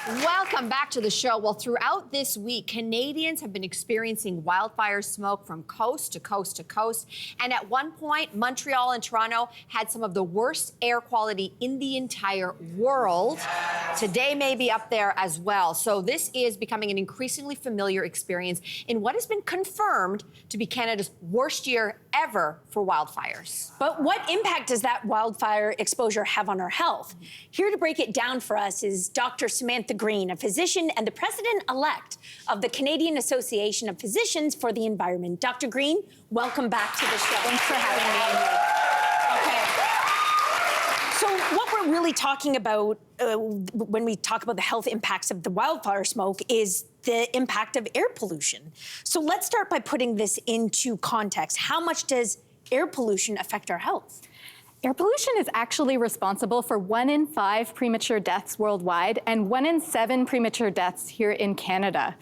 Welcome back to the show. Well, throughout this week, Canadians have been experiencing wildfire smoke from coast to coast to coast. And at one point, Montreal and Toronto had some of the worst air quality in the entire world. Today may be up there as well. So this is becoming an increasingly familiar experience in what has been confirmed to be Canada's worst year ever for wildfires. But what impact does that wildfire exposure have on our health? Here to break it down for us is Dr. Samantha Green, a physician and the president-elect of the Canadian Association of Physicians for the Environment. Dr. Green, welcome back to the show. Thanks for having me. Okay. So what we're really talking about when we talk about the health impacts of the wildfire smoke is the impact of air pollution. So let's start by putting this into context. How much does air pollution affect our health? Air pollution is actually responsible for 1 in 5 premature deaths worldwide and 1 in 7 premature deaths here in Canada.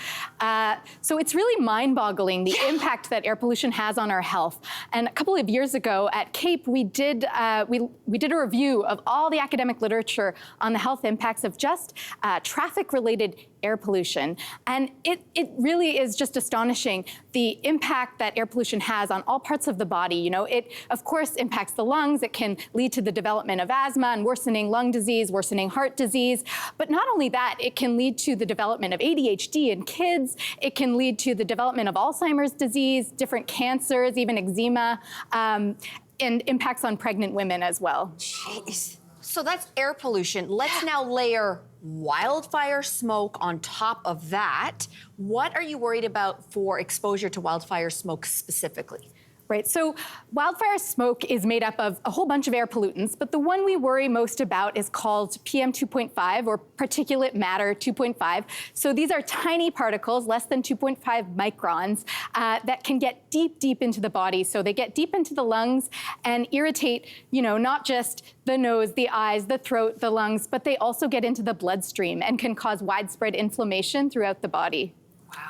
So it's really mind-boggling the impact that air pollution has on our health. And a couple of years ago at CAPE, we did a review of all the academic literature on the health impacts of just traffic-related air pollution. And it really is just astonishing the impact that air pollution has on all parts of the body. You know, it of course impacts the lungs. It can lead to the development of asthma and worsening lung disease, worsening heart disease. But not only that, it can lead to the development of ADHD in kids. It can lead to the development of Alzheimer's disease, different cancers, even eczema, and impacts on pregnant women as well. Jeez. So that's air pollution. Let's now layer wildfire smoke on top of that. What are you worried about for exposure to wildfire smoke specifically? Right, so wildfire smoke is made up of a whole bunch of air pollutants, but the one we worry most about is called PM 2.5 or particulate matter 2.5. So these are tiny particles, less than 2.5 microns, that can get deep into the body. So they get deep into the lungs and irritate, you know, not just the nose, the eyes, the throat, the lungs, but they also get into the bloodstream and can cause widespread inflammation throughout the body.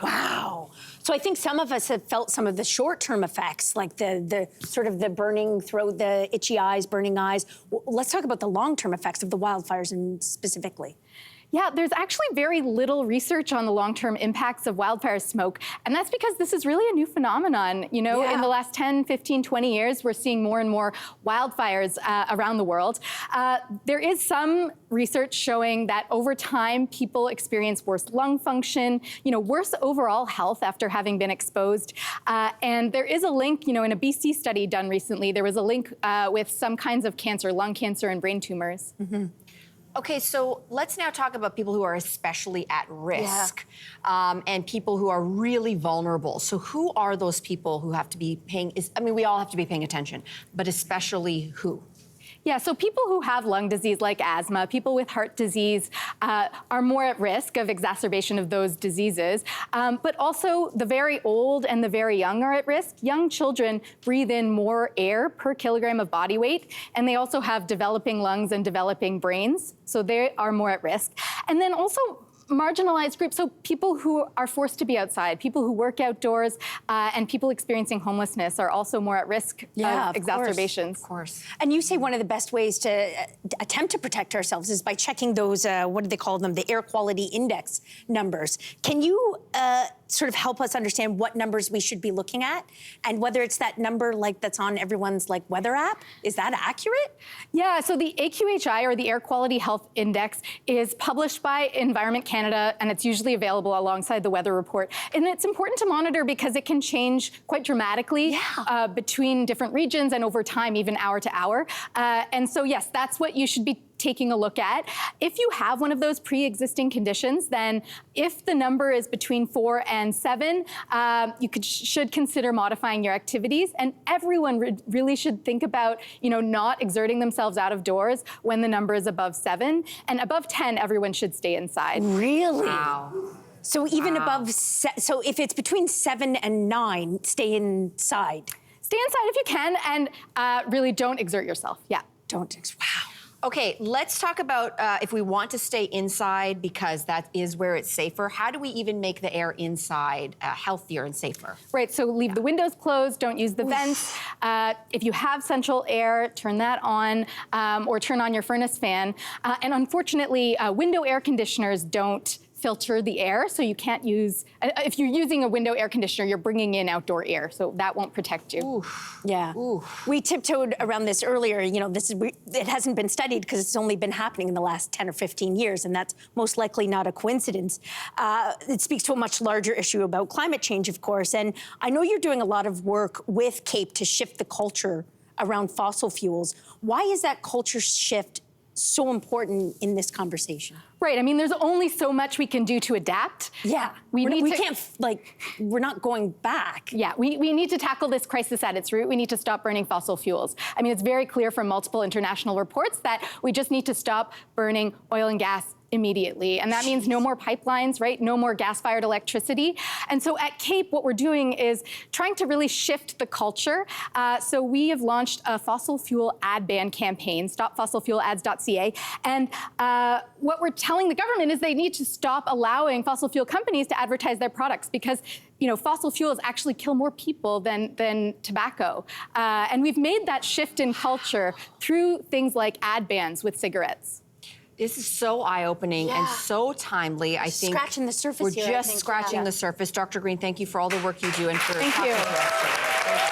Wow. So I think some of us have felt some of the short-term effects, like the sort of the burning throat, the itchy eyes, burning eyes. Let's talk about the long-term effects of the wildfires and specifically. Yeah, there's actually very little research on the long-term impacts of wildfire smoke, and that's because this is really a new phenomenon. You know, in the last 10, 15, 20 years, we're seeing more and more wildfires around the world. There is some research showing that over time, people experience worse lung function, you know, worse overall health after having been exposed. And there is a link, you know, in a BC study done recently, there was a link with some kinds of cancer, lung cancer and brain tumors. Mm-hmm. Okay, so let's now talk about people who are especially at risk and people who are really vulnerable. So who are those people who have to be paying, I mean, we all have to be paying attention, but especially who? Yeah, so people who have lung disease like asthma, people with heart disease are more at risk of exacerbation of those diseases. But also the very old and the very young are at risk. Young children breathe in more air per kilogram of body weight, and they also have developing lungs and developing brains, so they are more at risk. And then also marginalized groups, so people who are forced to be outside, people who work outdoors, and people experiencing homelessness are also more at risk of exacerbations. Of course. And you say one of the best ways to attempt to protect ourselves is by checking those, what do they call them, the air quality index numbers. Can you sort of help us understand what numbers we should be looking at and whether it's that number like that's on everyone's like weather app? Is that accurate? Yeah, so the AQHI, or the Air Quality Health Index, is published by Environment Canada, and it's usually available alongside the weather report. And it's important to monitor because it can change quite dramatically between different regions and over time, even hour to hour. And so yes, that's what you should be taking a look at. If you have one of those pre-existing conditions, then if the number is between 4 and 7, you should consider modifying your activities. And everyone really should think about, you know, not exerting themselves out of doors when the number is above 7. And above 10, everyone should stay inside. Really? Wow. So even above, so if it's between 7 and 9, stay inside. Stay inside if you can, and really don't exert yourself. Yeah. Wow. Okay, let's talk about if we want to stay inside because that is where it's safer. How do we even make the air inside healthier and safer? Right, so leave the windows closed, don't use the vents. If you have central air, turn that on or turn on your furnace fan. And unfortunately, window air conditioners don't filter the air, so you can't use, if you're using a window air conditioner, you're bringing in outdoor air, so that won't protect you. Oof. Yeah. Oof. We tiptoed around this earlier. You know, it hasn't been studied because it's only been happening in the last 10 or 15 years, and that's most likely not a coincidence. It speaks to a much larger issue about climate change, of course, and I know you're doing a lot of work with CAPE to shift the culture around fossil fuels. Why is that culture shift so important in this conversation? Right, I mean, there's only so much we can do to adapt. Yeah, we can't, we're not going back. Yeah, we need to tackle this crisis at its root. We need to stop burning fossil fuels. I mean, it's very clear from multiple international reports that we just need to stop burning oil and gas immediately. And that means no more pipelines, right? No more gas-fired electricity. And so at CAPE, what we're doing is trying to really shift the culture. So we have launched a fossil fuel ad ban campaign, stopfossilfuelads.ca. And what we're telling the government is they need to stop allowing fossil fuel companies to advertise their products because fossil fuels actually kill more people than tobacco. And we've made that shift in culture through things like ad bans with cigarettes. This is so eye-opening and so timely. I think scratching the surface we're here, just scratching the surface. Dr. Green, thank you for all the work you do and for Thank talking you. to us. Thank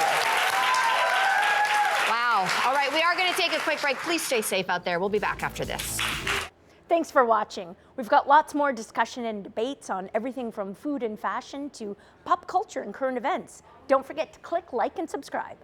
you. Wow. All right, we are going to take a quick break. Please stay safe out there. We'll be back after this. Thanks for watching. We've got lots more discussion and debates on everything from food and fashion to pop culture and current events. Don't forget to click like and subscribe.